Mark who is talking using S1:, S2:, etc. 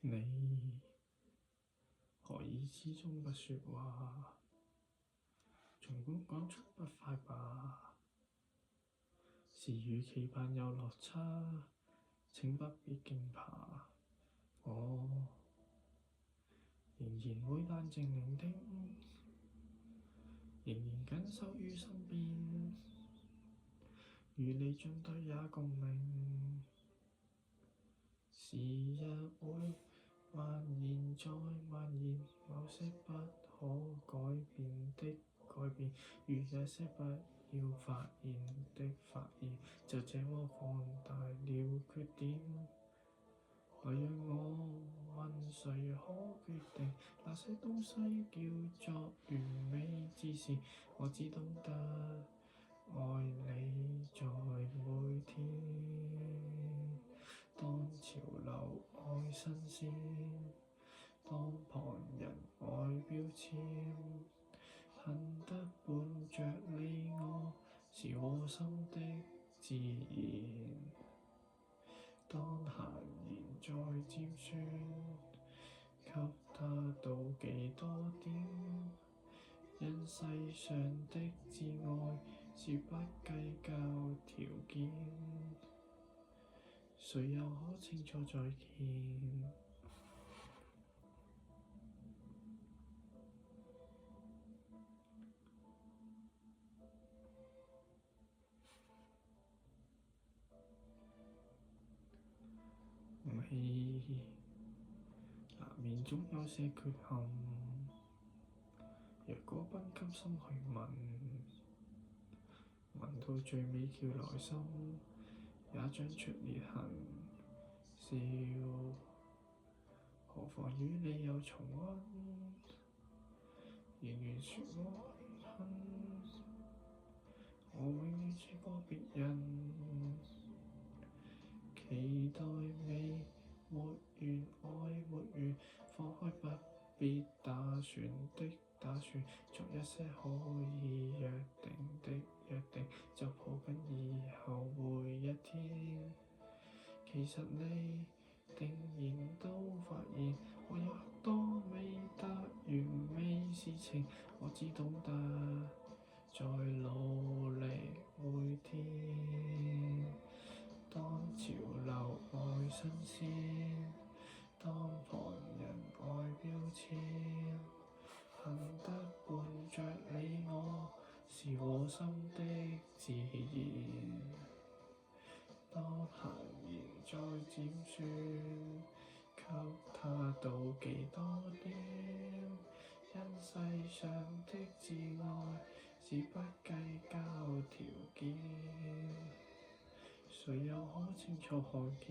S1: 你何以始終不說話？儘管講出不快吧，是與期盼有落差，請不必驚怕。我仍然會冷靜聆聽，仍然緊守於身邊，與你進退也共鳴。時日會蔓延再蔓延，某些不可改變的改變，與那些不要發現的發現，就這麼放大了缺點。來讓我問，誰可決定那些東西叫做完美之事？我只懂得愛你在每天。當潮流愛新鮮，當旁人愛標籤，恨得伴着你我，是我心的自然。當閒言再尖酸，給他妒忌多點，因世上的摯愛是不計較條件，誰又可清楚再見？美難免總有些缺陷，若果不甘心去問，問到最尾叫內心也長出裂痕。笑，何妨與你又重溫，仍然說我慶幸，我永遠勝過別人。期待未沒完，愛沒完，放開不必打算的打算，作一些可以約定的約定，就抱緊以後每一天。其實你定然都發現，我有多美達完美事情，我只懂得在努力每天。當潮流愛新鮮，當旁人愛標籤，恨得伴着你我，是我心的自然。當閒言再尖酸，給他妒忌多點，因世上的摯愛是不計較條件，誰又可清楚看見？